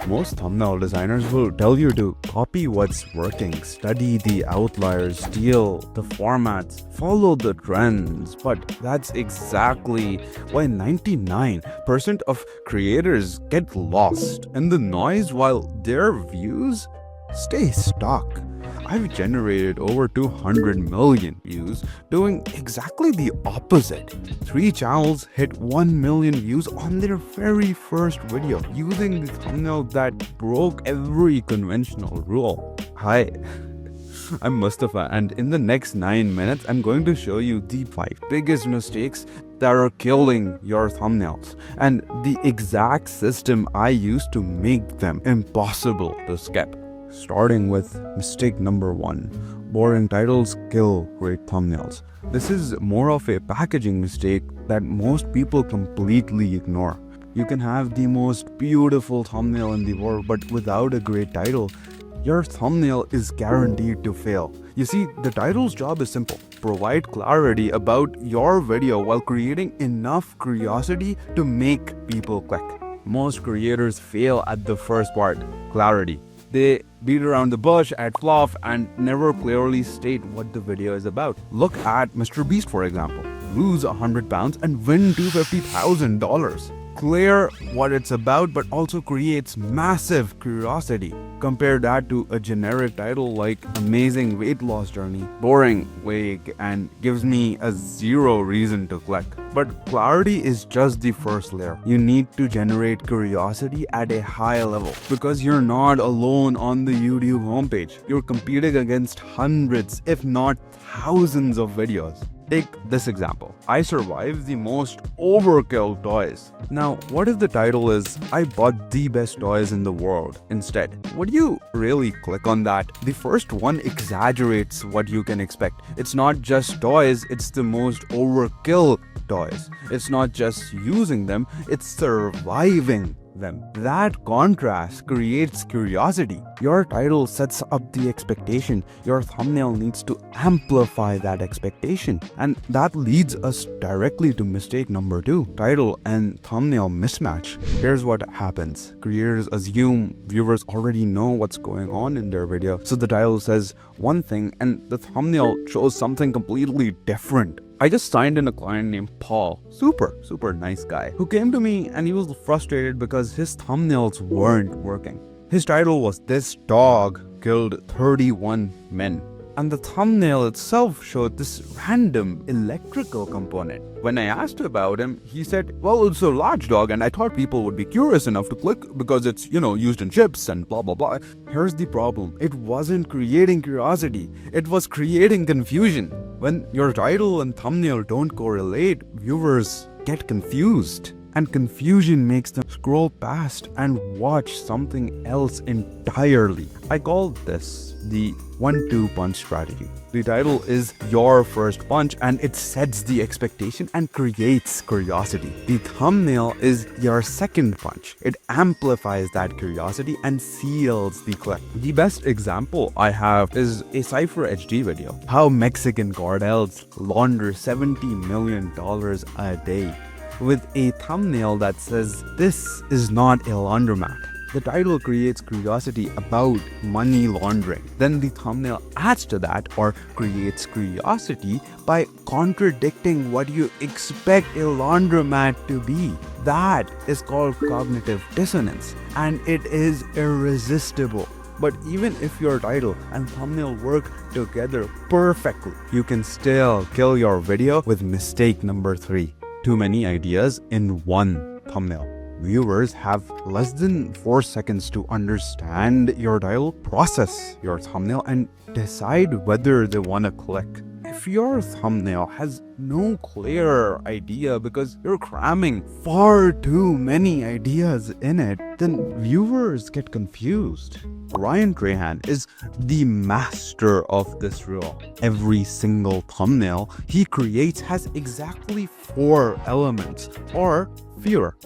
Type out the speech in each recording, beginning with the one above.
Most thumbnail designers will tell you to copy what's working, study the outliers, steal the formats, follow the trends. But that's exactly why 99% of creators get lost in the noise while their views stay stuck. I've generated over 200 million views doing exactly the opposite. 3 channels hit 1 million views on their very first video using the thumbnail that broke every conventional rule. Hi, I'm Mustafa, and in the next 9 minutes, I'm going to show you the 5 biggest mistakes that are killing your thumbnails and the exact system I use to make them impossible to skip. Starting with mistake number 1, boring titles kill great thumbnails. This is more of a packaging mistake that most people completely ignore. You can have the most beautiful thumbnail in the world, but without a great title, your thumbnail is guaranteed to fail. You see, the title's job is simple. Provide clarity about your video while creating enough curiosity to make people click. Most creators fail at the first part, clarity. They beat around the bush, add fluff, and never clearly state what the video is about. Look at Mr. Beast, for example. Lose 100 pounds and win $250,000. Clear what it's about, but also creates massive curiosity. Compare that to a generic title like Amazing Weight Loss Journey. Boring, vague, and gives me a zero reason to click. But clarity is just the first layer. You need to generate curiosity at a high level because you're not alone on the YouTube homepage. You're competing against hundreds, if not thousands of videos. Take this example. I survived the most overkill toys. Now, what if the title is, I bought the best toys in the world instead? Would you really click on that? The first one exaggerates what you can expect. It's not just toys, it's the most overkill toys. It's not just using them, it's surviving them. That contrast creates curiosity. Your title sets up the expectation. Your thumbnail needs to amplify that expectation. And that leads us directly to mistake number 2, title and thumbnail mismatch. Here's what happens. Creators assume viewers already know what's going on in their video. So the title says one thing and the thumbnail shows something completely different. I just signed in a client named Paul, super nice guy, who came to me and he was frustrated because his thumbnails weren't working. His title was This Dog Killed 31 Men. And the thumbnail itself showed this random electrical component. When I asked about him, he said, well, it's a large dog and I thought people would be curious enough to click because it's, used in chips and blah, blah, blah. Here's the problem. It wasn't creating curiosity. It was creating confusion. When your title and thumbnail don't correlate, viewers get confused. And confusion makes them scroll past and watch something else entirely. I call this the 1-2 punch strategy. The title is your first punch and it sets the expectation and creates curiosity. The thumbnail is your second punch. It amplifies that curiosity and seals the click. The best example I have is a Cypher HD video. How Mexican cartels launder $70 million a day. With a thumbnail that says, this is not a laundromat. The title creates curiosity about money laundering. Then the thumbnail adds to that or creates curiosity by contradicting what you expect a laundromat to be. That is called cognitive dissonance, and it is irresistible. But even if your title and thumbnail work together perfectly, you can still kill your video with mistake number 3. Too many ideas in one thumbnail. Viewers have less than 4 seconds to understand your title, process your thumbnail, and decide whether they want to click. If your thumbnail has no clear idea because you're cramming far too many ideas in it, then viewers get confused. Ryan Trahan is the master of this rule. Every single thumbnail he creates has exactly 4 elements or fewer.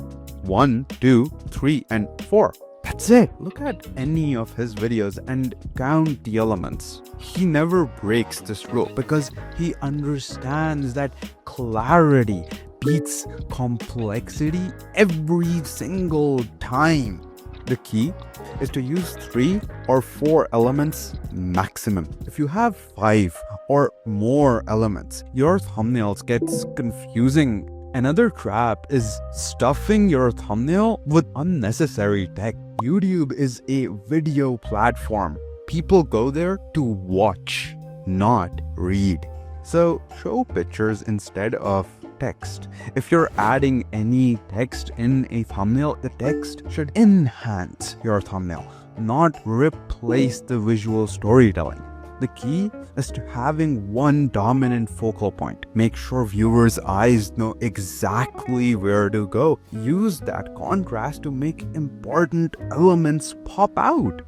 1, 2, 3, and 4. That's it. Look at any of his videos and count the elements. He never breaks this rule because he understands that clarity beats complexity every single time. The key is to use 3 or 4 elements maximum. If you have 5 or more elements, your thumbnails gets confusing. Another trap is stuffing your thumbnail with unnecessary text. YouTube is a video platform. People go there to watch, not read. So show pictures instead of text. If you're adding any text in a thumbnail, the text should enhance your thumbnail, not replace the visual storytelling. The key is to having one dominant focal point. Make sure viewers' eyes know exactly where to go. Use that contrast to make important elements pop out.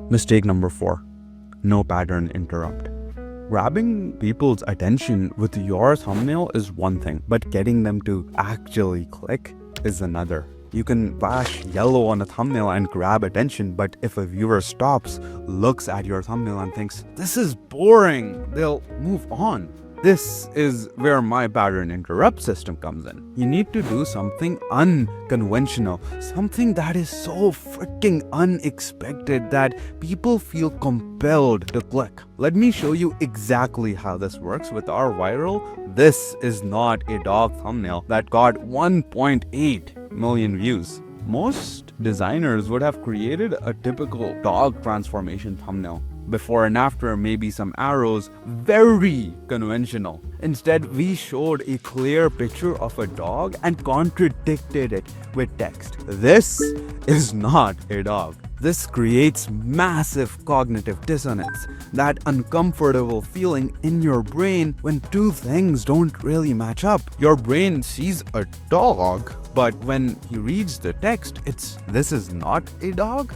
Mistake number 4. No pattern interrupt. Grabbing people's attention with your thumbnail is one thing, but getting them to actually click is another. You can flash yellow on a thumbnail and grab attention, but if a viewer stops, looks at your thumbnail and thinks, "This is boring," they'll move on. This is where my pattern interrupt system comes in. You need to do something unconventional, something that is so freaking unexpected that people feel compelled to click. Let me show you exactly how this works with our viral "This is not a dog" thumbnail that got 1.8 million views. Most designers would have created a typical dog transformation thumbnail. Before and after, maybe some arrows, very conventional. Instead, we showed a clear picture of a dog and contradicted it with text. This is not a dog. This creates massive cognitive dissonance, that uncomfortable feeling in your brain when two things don't really match up. Your brain sees a dog, but when he reads the text, it's "This is not a dog."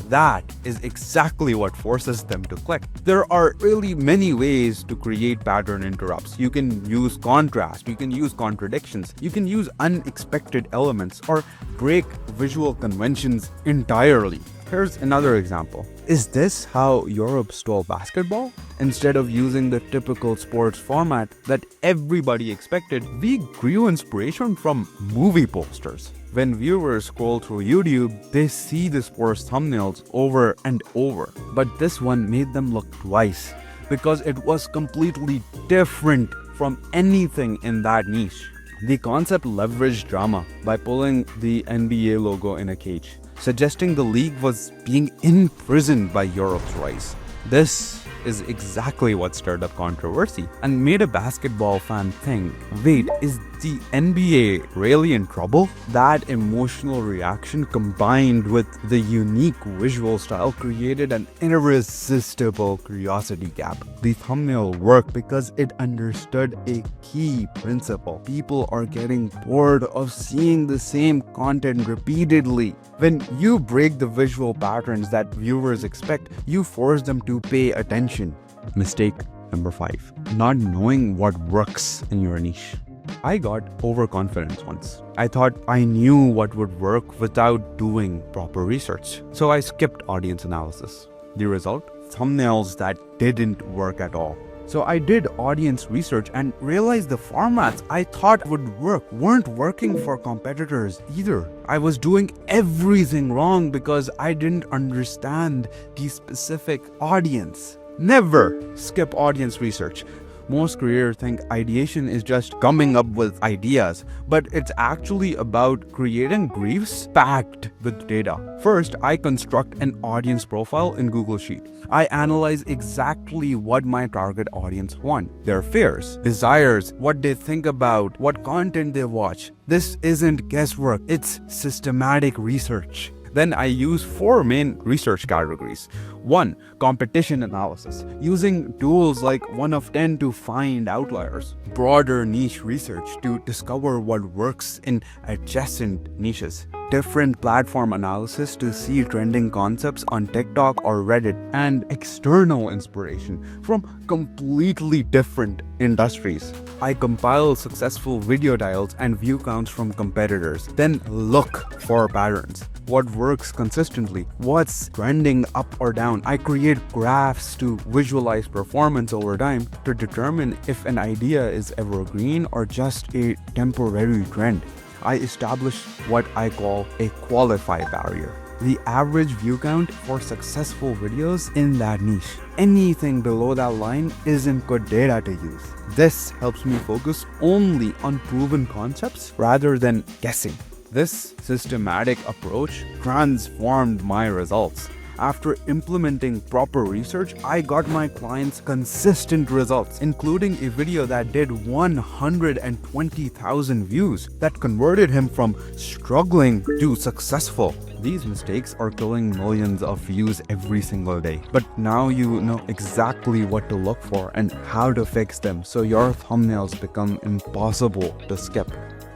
That is exactly what forces them to click. There are really many ways to create pattern interrupts. You can use contrast, you can use contradictions, you can use unexpected elements, or break visual conventions entirely. Here's another example. Is this how Europe stole basketball? Instead of using the typical sports format that everybody expected, we grew inspiration from movie posters. When viewers scroll through YouTube, they see the sports thumbnails over and over. But this one made them look twice because it was completely different from anything in that niche. The concept leveraged drama by pulling the NBA logo in a cage, suggesting the league was being imprisoned by Europe's rise. This is exactly what stirred up controversy and made a basketball fan think, wait, is the NBA really in trouble? That emotional reaction combined with the unique visual style created an irresistible curiosity gap. The thumbnail worked because it understood a key principle. People are getting bored of seeing the same content repeatedly. When you break the visual patterns that viewers expect, you force them to pay attention. Mistake number 5. Not knowing what works in your niche. I got overconfident once. I thought I knew what would work without doing proper research. So I skipped audience analysis. The result? Thumbnails that didn't work at all. So I did audience research and realized the formats I thought would work weren't working for competitors either. I was doing everything wrong because I didn't understand the specific audience. Never skip audience research. Most creators think ideation is just coming up with ideas, but it's actually about creating briefs packed with data. First, I construct an audience profile in Google Sheet. I analyze exactly what my target audience want, their fears, desires, what they think about, what content they watch. This isn't guesswork, it's systematic research. Then I use 4 main research categories. 1. Competition analysis, using tools like 1 of 10 to find outliers. Broader niche research to discover what works in adjacent niches. Different platform analysis to see trending concepts on TikTok or Reddit. And external inspiration from completely different industries. I compile successful video titles and view counts from competitors. Then look for patterns. What works consistently, what's trending up or down. I create graphs to visualize performance over time to determine if an idea is evergreen or just a temporary trend. I establish what I call a qualify barrier. the average view count for successful videos in that niche. Anything below that line isn't good data to use. This helps me focus only on proven concepts rather than guessing. This systematic approach transformed my results. After implementing proper research, I got my clients consistent results, including a video that did 120,000 views that converted him from struggling to successful. These mistakes are killing millions of views every single day. But now you know exactly what to look for and how to fix them, so your thumbnails become impossible to skip.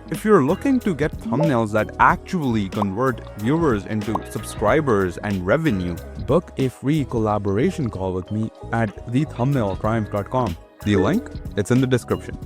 If you're looking to get thumbnails that actually convert viewers into subscribers and revenue, book a free collaboration call with me at thethumbnailcrimes.com. The link, it's in the description.